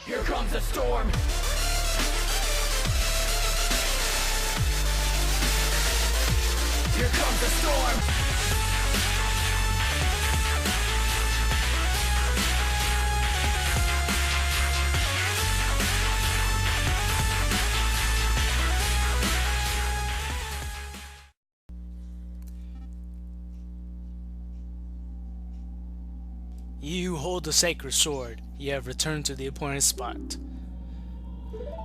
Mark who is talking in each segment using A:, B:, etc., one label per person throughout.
A: Here comes the storm. Here comes the storm.
B: You hold the sacred sword. You have returned to the appointed spot.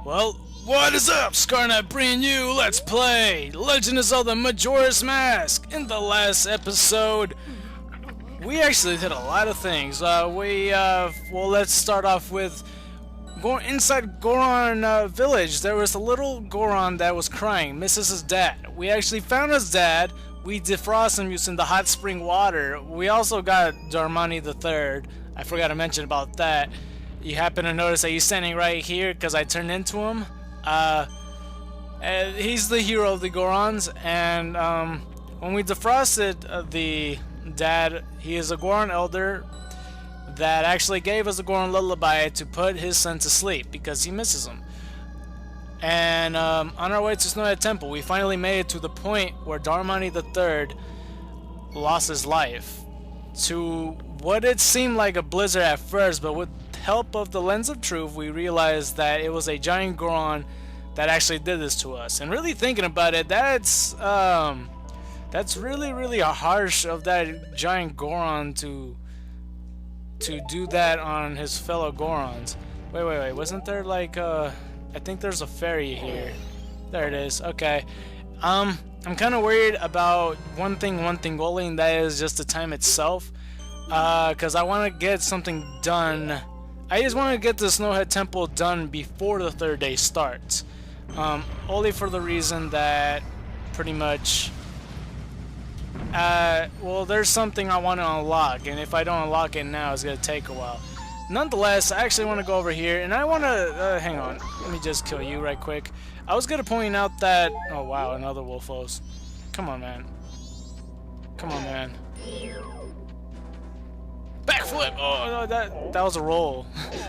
B: Well, what is up, Scarknight bringing you Let's Play Legend of Zelda Majora's Mask. In the last episode, we actually did a lot of things. Well, let's start off with going inside Goron village. There was a little Goron that was crying, misses his dad. We actually found his dad. We defrost him using the hot spring water. We also got Darmani III. I forgot to mention about that. You happen to notice that he's standing right here because I turned into him. He's the hero of the Gorons, and when we defrosted the dad, he is a Goron elder that actually gave us a Goron lullaby to put his son to sleep because he misses him. And on our way to Snowhead Temple, we finally made it to the point where Darmani III lost his life to what it seemed like a blizzard at first, but with help of the Lens of Truth, we realized that it was a giant Goron that actually did this to us. And really thinking about it, that's really harsh of that giant Goron to do that on his fellow Gorons. Wait, wasn't there like I think there's a fairy here. There it is. Okay. I'm kind of worried about one thing only, and that is just the time itself. Because I want to get something done. I just want to get the Snowhead Temple done before the third day starts. Only for the reason that pretty much well, there's something I want to unlock, and if I don't unlock it now, it's going to take a while. Nonetheless, I actually want to go over here, and I want to, hang on, let me just kill you right quick. I was going to point out that, oh wow, another Wolfos. Come on, man. Come on, man. Backflip! Oh, no, that was a roll.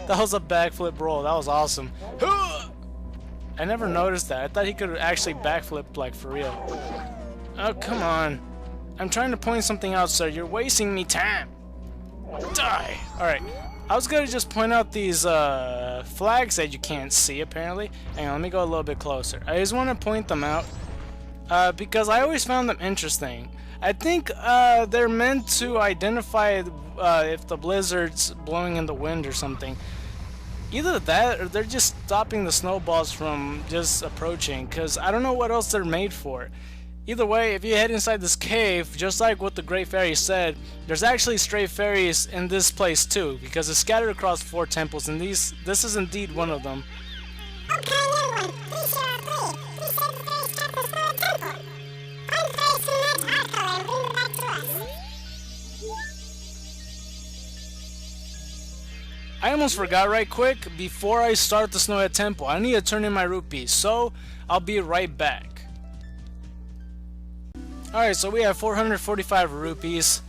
B: That was a backflip roll. That was awesome. I never noticed that. I thought he could actually backflip, like, for real. Oh, come on. I'm trying to point something out, sir. You're wasting me time. Die! Alright. I was gonna just point out these flags that you can't see, apparently. Hang on, let me go a little bit closer. I just want to point them out because I always found them interesting. I think they're meant to identify if the blizzard's blowing in the wind or something. Either that, or they're just stopping the snowballs from just approaching, because I don't know what else they're made for. Either way, if you head inside this cave, just like what the Great Fairy said, there's actually stray fairies in this place too, because it's scattered across 4 temples, and this is indeed one of them.
C: Okay, everyone, please share our plea. Please save the fairies trapped in Snowhead Temple. Find the fairies to match our color and bring them back to us.
B: I almost forgot right quick, before I start the Snowhead Temple, I need to turn in my rupees, so I'll be right back. Alright, so we have 445 rupees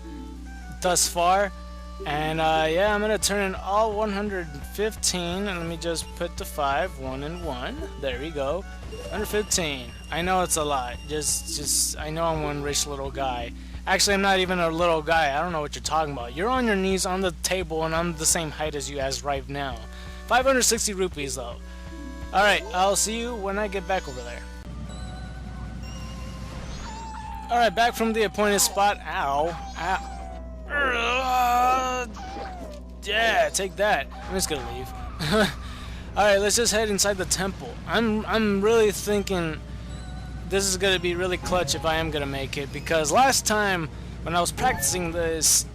B: thus far, and yeah, I'm gonna turn in all 115, and let me just put the 5, 1 and 1, there we go, 115. I know it's a lot, I know I'm one rich little guy. Actually, I'm not even a little guy, I don't know what you're talking about. You're on your knees on the table, and I'm the same height as you as right now. 560 rupees though. Alright, I'll see you when I get back over there. Alright, back from the appointed spot. Ow. Ow. Yeah, take that. I'm just gonna leave. Alright, let's just head inside the temple. I'm really thinking this is gonna be really clutch if I am gonna make it, because last time when I was practicing this,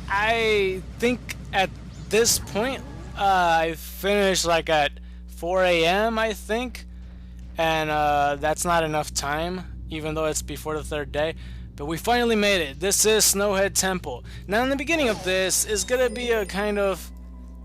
B: I think at this point I finished like at 4 AM I think, and that's not enough time, even though it's before the third day. But we finally made it. This is Snowhead Temple. Now in the beginning of this is gonna be a kind of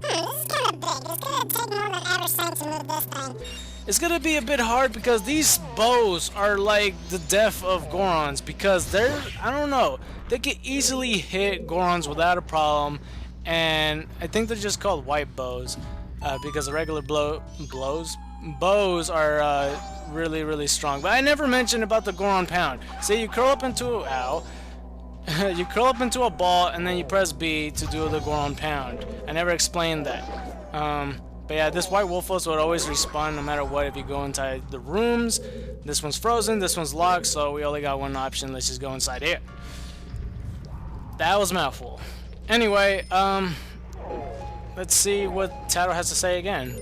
C: This is kind of big. It's gonna take more than average size to move this thing.
B: It's gonna be a bit hard because these bows are like the death of Gorons, because they're, I don't know, they can easily hit Gorons without a problem, and I think they're just called white bows. because the regular bows are really, really strong. But I never mentioned about the Goron Pound. See, you curl up into you curl up into a ball and then you press B to do the Goron Pound. I never explained that. But yeah, this white Wolfos would always respawn no matter what if you go inside the rooms. This one's frozen, this one's locked, so we only got one option. Let's just go inside here. That was a mouthful. Anyway, let's see what Taro has to say again.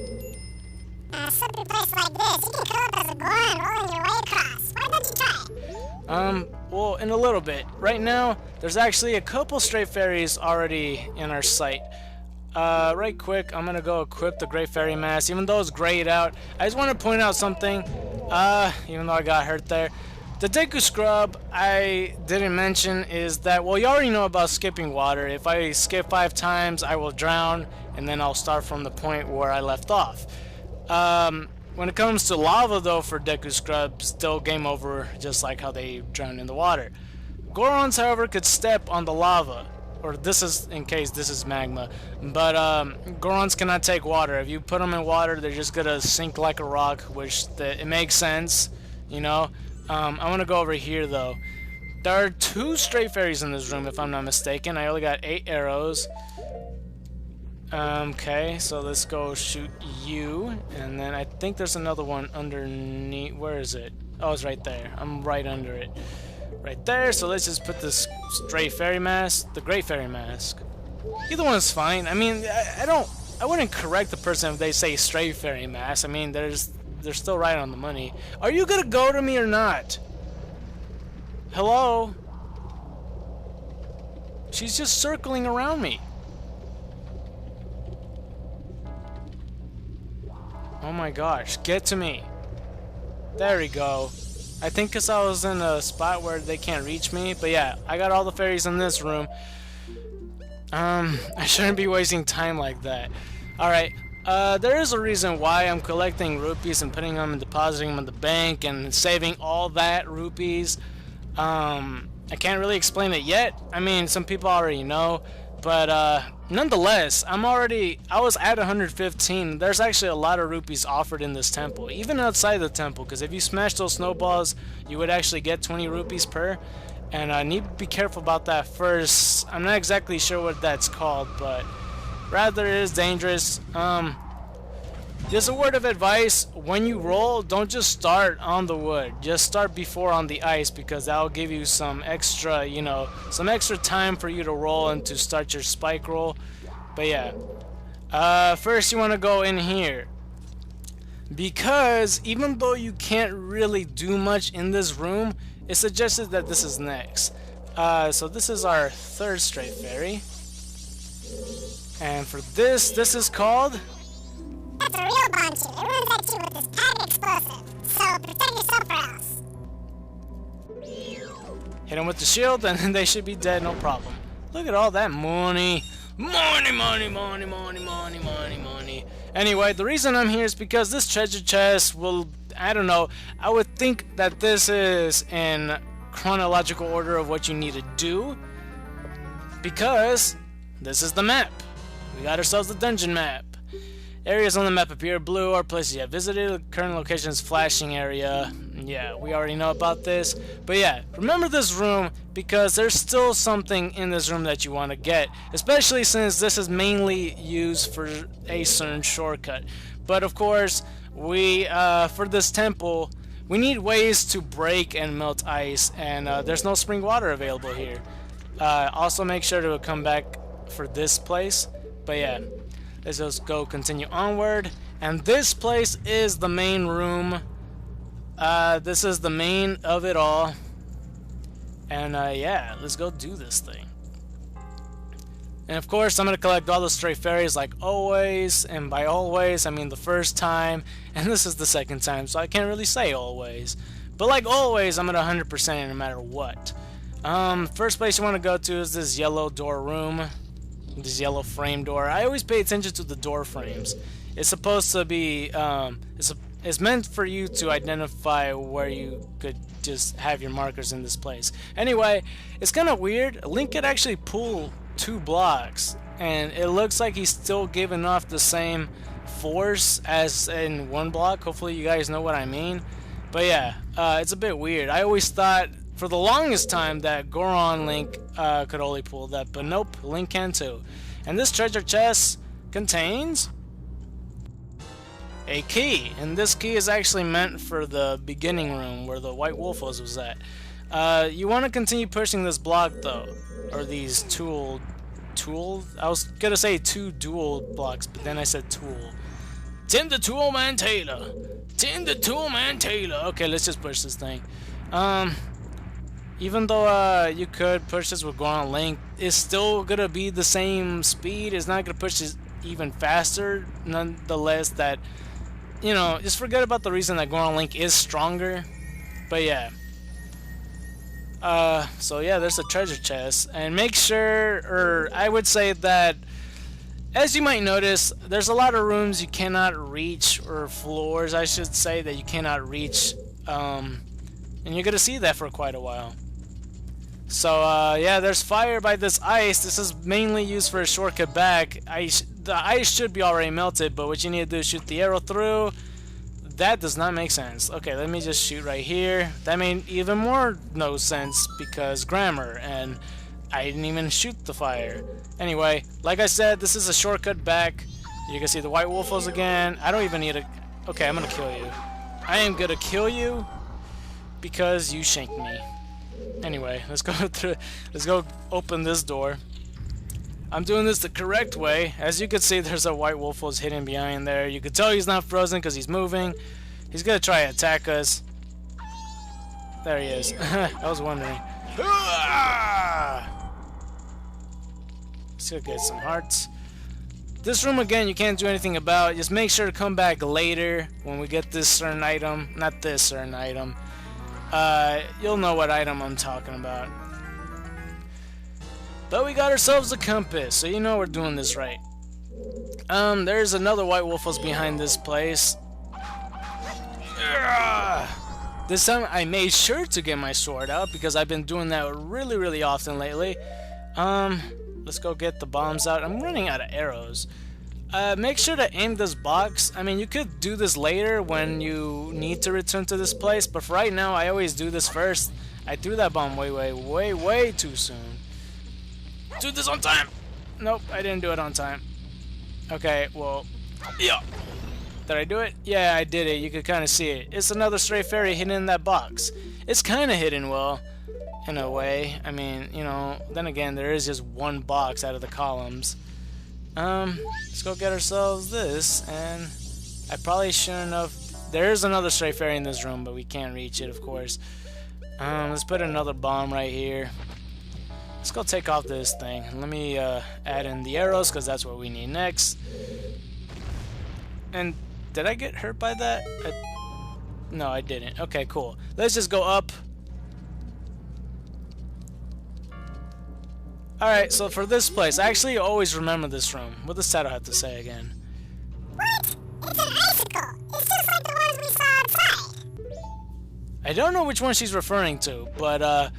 C: Slippery place like this, you can curl up as a Goron rolling your way across. Why don't you try it?
B: Well, in a little bit. Right now, there's actually a couple stray fairies already in our sight. Right quick, I'm gonna go equip the Great Fairy Mask, even though it's grayed out. I just want to point out something, even though I got hurt there. The Deku Scrub I didn't mention is that, well, you already know about skipping water. If I skip 5 times, I will drown, and then I'll start from the point where I left off. When it comes to lava, though, for Deku Scrub, still game over, just like how they drown in the water. Gorons, however, could step on the lava, or this is in case this is magma, but Gorons cannot take water. If you put them in water, they're just gonna sink like a rock, which it makes sense, you know. I want to go over here, though. There are 2 stray fairies in this room, if I'm not mistaken. I only got 8 arrows. Okay, so let's go shoot you, and then I think there's another one underneath. Where is it? Oh, it's right there. I'm right under it. Right there, so let's just put this stray fairy mask, the Great Fairy Mask. Either one's fine. I mean, I wouldn't correct the person if they say stray fairy mask. I mean, they're still right on the money. Are you gonna go to me or not? Hello? She's just circling around me. Oh my gosh, get to me. There we go. I think because I was in a spot where they can't reach me. But yeah, I got all the fairies in this room. I shouldn't be wasting time like that. Alright, there is a reason why I'm collecting rupees and putting them and depositing them in the bank and saving all that rupees. I can't really explain it yet. I mean, some people already know. But nonetheless, I was at 115. There's actually a lot of rupees offered in this temple, even outside the temple, because if you smash those snowballs, you would actually get 20 rupees per. And I need to be careful about that first. I'm not exactly sure what that's called, but rather it is dangerous. Just a word of advice, when you roll, don't just start on the wood. Just start before on the ice, because that will give you some extra, you know, some extra time for you to roll and to start your spike roll. But yeah, first you want to go in here, because even though you can't really do much in this room, it's suggested that this is next. So this is our 3rd stray fairy, and for this is called...
C: That's a real Banshee. It runs at you with this pack explosive. So protect yourself or else.
B: Hit them with the shield and then they should be dead, no problem. Look at all that money. Money, money, money, money, money, money, money. Anyway, the reason I'm here is because this treasure chest will, I don't know, I would think that this is in chronological order of what you need to do, because this is the map. We got ourselves the dungeon map. Areas on the map appear blue or places you have visited. Current location is flashing area. Yeah, we already know about this. But yeah, remember this room, because there's still something in this room that you want to get. Especially since this is mainly used for a certain shortcut. But of course, for this temple, we need ways to break and melt ice. And there's no spring water available here. Also make sure to come back for this place. But yeah. Let's just go continue onward. And this place is the main room. This is the main of it all. And yeah, let's go do this thing. And of course, I'm going to collect all the stray fairies like always. And by always, I mean the first time. And this is the second time, so I can't really say always. But like always, I'm at 100% no matter what. First place you want to go to is this yellow door room. This yellow frame door. I always pay attention to the door frames. It's supposed to be it's meant for you to identify where you could just have your markers in this place. Anyway, it's kind of weird. Link could actually pull 2 blocks, and it looks like he's still giving off the same force as in one block. Hopefully you guys know what I mean. But yeah, it's a bit weird. I always thought for the longest time that Goron Link could only pull that, but nope, Link can too. And this treasure chest contains a key, and this key is actually meant for the beginning room where the White Wolf was at. You want to continue pushing this block though, or these tool. I was gonna say 2 dual blocks, but then I said tool. Tim the Tool Man Taylor. Tim the Tool Man Taylor. Okay, let's just push this thing. Even though you could push this with Goron Link, it's still gonna be the same speed. It's not gonna push it even faster. Nonetheless, that, you know, just forget about the reason that Goron Link is stronger. But yeah. So yeah, there's a treasure chest, and make sure, or I would say that, as you might notice, there's a lot of rooms you cannot reach, or floors I should say, that you cannot reach, and you're gonna see that for quite a while. So yeah, there's fire by this ice. This is mainly used for a shortcut back. The ice should be already melted, but what you need to do is shoot the arrow through. That does not make sense. Okay, let me just shoot right here. That made even more no sense because grammar, and I didn't even shoot the fire. Anyway, like I said, this is a shortcut back. You can see the White Wolfos again. I don't even need a... Okay, I'm gonna kill you. I am gonna kill you because you shanked me. Anyway, let's go through. Let's go open this door. I'm doing this the correct way. As you can see, there's a White Wolfos hidden behind there. You can tell he's not frozen because he's moving. He's gonna try to attack us. There he is. I was wondering. Let's go get some hearts. This room again, you can't do anything about. Just make sure to come back later when we get this certain item. Not this certain item. You'll know what item I'm talking about. But we got ourselves a compass, so you know we're doing this right. There's another White Wolfos behind this place. This time I made sure to get my sword out because I've been doing that really often lately. Let's go get the bombs out. I'm running out of arrows. Make sure to aim this box. I mean, you could do this later when you need to return to this place, but for right now, I always do this first. I threw that bomb way too soon. Do this on time! Nope, I didn't do it on time. Okay, well, yeah. Did I do it? Yeah, I did it. You could kind of see it. It's another stray fairy hidden in that box. It's kind of hidden well, in a way. I mean, you know, then again, there is just one box out of the columns. Let's go get ourselves this, and I probably shouldn't have... There is another stray fairy in this room, but we can't reach it, of course. Let's put another bomb right here. Let's go take off this thing. Let me add in the arrows, because that's what we need next. And did I get hurt by that? No, I didn't. Okay, cool. Let's just go up. Alright, so for this place, I actually always remember this room. What does Sato have to say again?
C: What? It's an icicle. It's just like the ones we saw outside.
B: I don't know which one she's referring to, but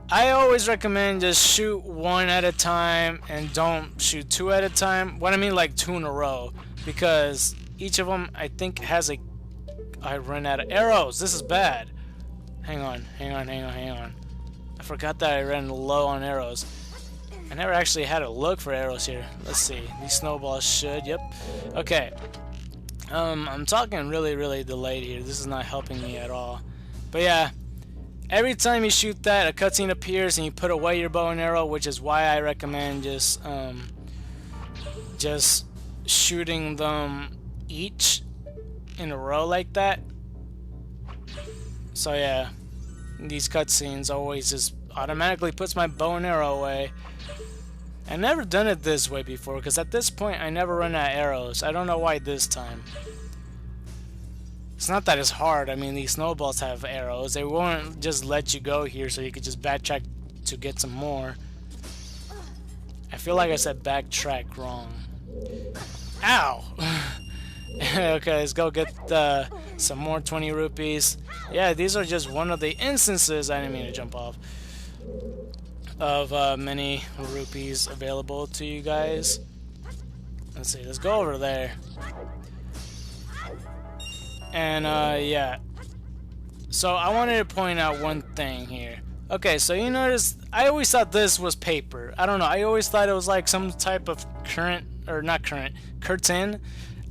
B: I always recommend just shoot one at a time and don't shoot 2 at a time. What I mean, like 2 in a row, because each of them I think has a... I ran out of arrows. This is bad. Hang on. I forgot that I ran low on arrows. I never actually had a look for arrows here. Let's see. These snowballs should. Yep. Okay. I'm talking really delayed here. This is not helping me at all. But yeah. Every time you shoot that, a cutscene appears and you put away your bow and arrow, which is why I recommend just shooting them each in a row like that. So yeah, these cutscenes always just automatically puts my bow and arrow away. I never done it this way before, because at this point I never run out of arrows. I don't know why this time. It's not that it's hard. I mean, these snowballs have arrows. They won't just let you go here so you could just backtrack to get some more. I feel like I said backtrack wrong. Ow! Okay, let's go get some more 20 rupees. Yeah, these are just one of the instances, I didn't mean to jump off, of many rupees available to you guys. Let's see, let's go over there. And, yeah. So, I wanted to point out one thing here. Okay, so you notice, I always thought this was paper. I don't know, I always thought it was like some type of curtain,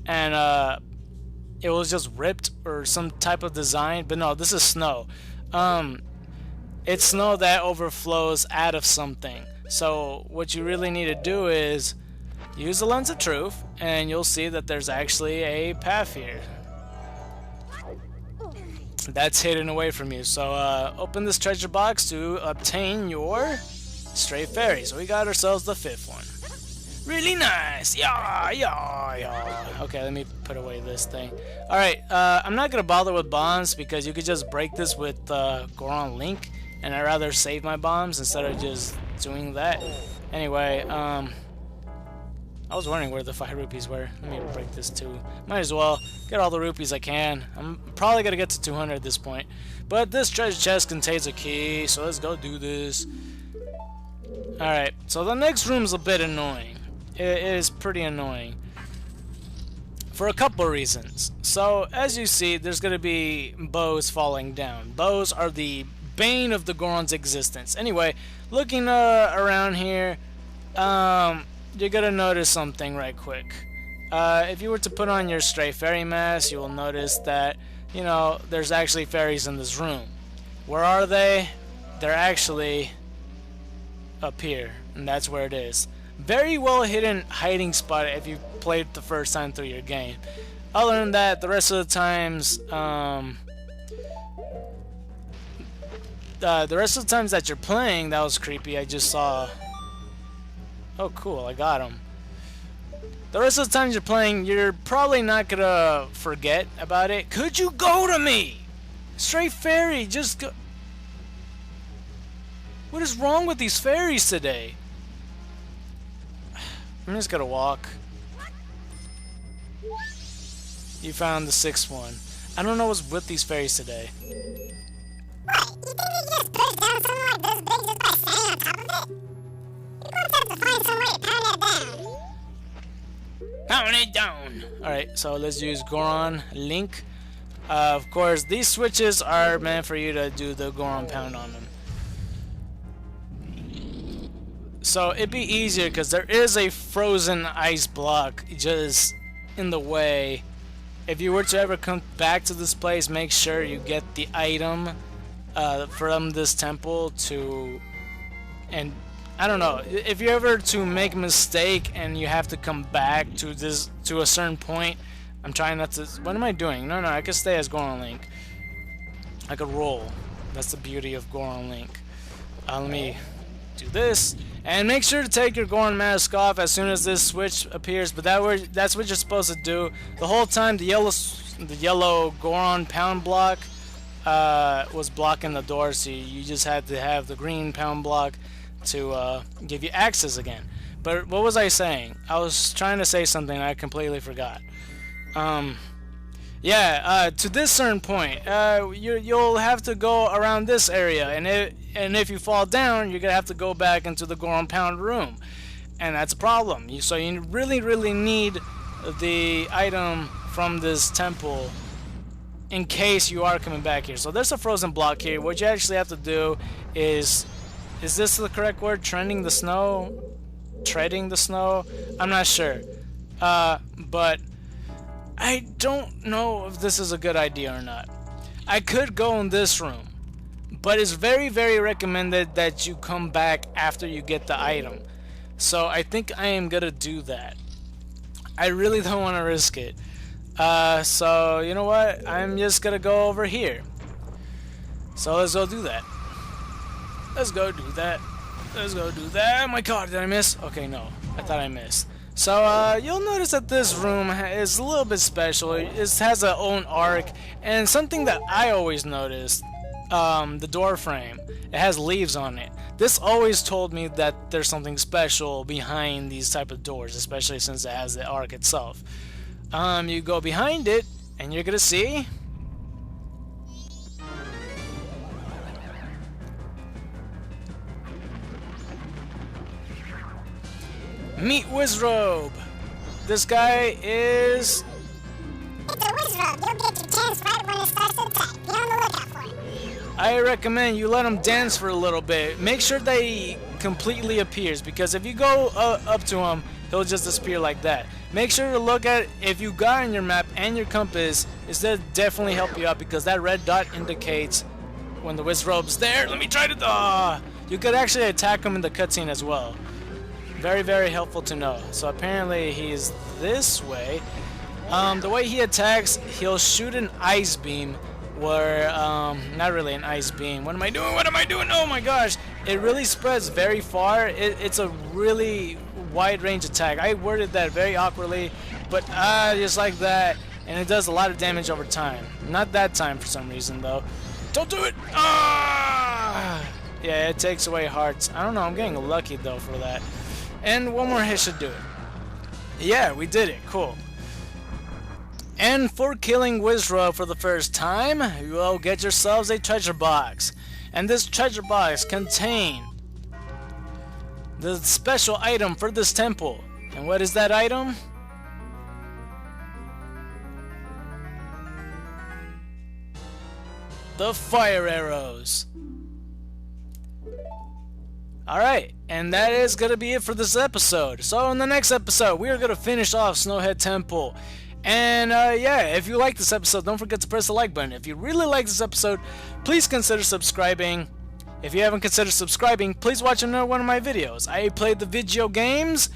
B: and, it was just ripped or some type of design, but no, this is snow. It's snow that overflows out of something. So what you really need to do is use the lens of truth, and you'll see that there's actually a path here that's hidden away from you. So open this treasure box to obtain your stray fairy. So we got ourselves the 5th one. Really nice. Yeah, yeah, yeah. Okay, let me put away this thing. Alright, I'm not gonna bother with bombs because you could just break this with Goron Link, and I'd rather save my bombs instead of just doing that. Anyway, I was wondering where the 5 rupees were. Let me break this too. Might as well get all the rupees I can. I'm probably gonna get to 200 at this point. But this treasure chest contains a key, so let's go do this. Alright, so the next room's a bit annoying. It is pretty annoying for a couple reasons. So, as you see, there's going to be bows falling down. Bows are the bane of the Goron's existence. Anyway, looking around here, you're going to notice something right quick. If you were to put on your stray fairy mask, you will notice that, you know, there's actually fairies in this room. Where are they? They're actually up here, and that's where it is. Very well hidden hiding spot if you played the first time through your game. Other than that, the rest of the times, that you're playing, that was creepy. I just saw. Oh, cool! I got him. The rest of the times you're playing, you're probably not gonna forget about it. Could you go to me? Stray fairy, just go. What is wrong with these fairies today? I'm just gonna walk. You found the 6th one. I don't know what's with these fairies today.
C: What? You think you just push down something like this big just by standing on top of it? You're gonna have to find some way to pound that down.
B: Pound it down! Alright, so let's use Goron Link. Of course, these switches are meant for you to do the Goron pound on them. So it'd be easier because there is a frozen ice block just in the way. If you were to ever come back to this place, make sure you get the item from this temple to, and I don't know, if you ever to make a mistake and you have to come back to a certain point. I'm trying not to. What am I doing? No, I could stay as Goron Link. I could roll. That's the beauty of Goron Link. Let me do this. And make sure to take your Goron mask off as soon as this switch appears. But that's what you're supposed to do. The whole time the yellow Goron pound block was blocking the door, so you just had to have the green pound block to give you access again. But what was I saying? I was trying to say something and I completely forgot. To this certain point, you'll have to go around this area, and if you fall down, you're gonna have to go back into the Goron Pound room, and that's a problem. So you really need the item from this temple in case you are coming back here. So there's a frozen block here. What you actually have to do is this the correct word? Treading the snow? I'm not sure. But I don't know if this is a good idea or not. I could go in this room, but it's very recommended that you come back after you get the item. So I think I am gonna do that. I really don't want to risk it. So you know what? I'm just gonna go over here. So let's go do that. Oh my god, did I miss? Okay, no. I thought I missed. So, you'll notice that this room is a little bit special. It has its own arc, and something that I always noticed, the door frame, it has leaves on it. This always told me that there's something special behind these type of doors, especially since it has the arc itself. You go behind it, and you're gonna see... Meet Wizrobe! this guy is...
C: It's a wizard. You'll get your chance right when it starts to attack. Be on the lookout for it.
B: I recommend you let him dance for a little bit. Make sure that he completely appears, because if you go up to him, he'll just disappear like that. Make sure to look at if you got on your map and your compass. It'll definitely help you out, because that red dot indicates when the Wizrobe's there. Let me try to... you could actually attack him in the cutscene as well. Very, very helpful to know. So apparently he's this way. The way he attacks, he'll shoot an ice beam. Where, not really an ice beam. What am I doing? What am I doing? Oh my gosh! It really spreads very far. It's a really wide range attack. I worded that very awkwardly, but just like that, and it does a lot of damage over time. Not that time for some reason though. Don't do it! Yeah, it takes away hearts. I don't know. I'm getting lucky though for that. And one more hit should do it. Yeah, we did it. Cool. And for killing Wizrobe for the first time, you will get yourselves a treasure box. And this treasure box contains the special item for this temple. And what is that item? The fire arrows. Alright, and that is going to be it for this episode. So in the next episode, we are going to finish off Snowhead Temple. And yeah, if you like this episode, don't forget to press the like button. If you really like this episode, please consider subscribing. If you haven't considered subscribing, please watch another one of my videos. I played the video games,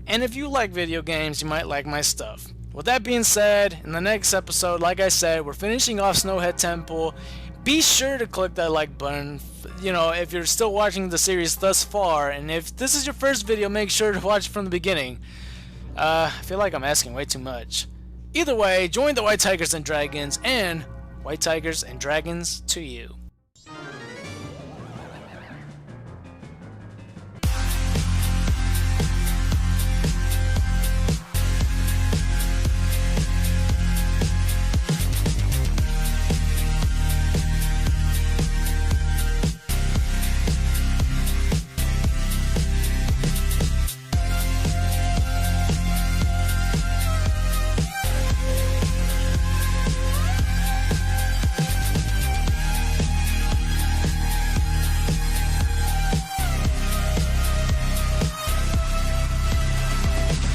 B: and if you like video games, you might like my stuff. With that being said, in the next episode, like I said, we're finishing off Snowhead Temple. Be sure to click that like button, you know, if you're still watching the series thus far, and if this is your first video, make sure to watch it from the beginning. I feel like I'm asking way too much. Either way, join the White Tigers and Dragons, and White Tigers and Dragons to you.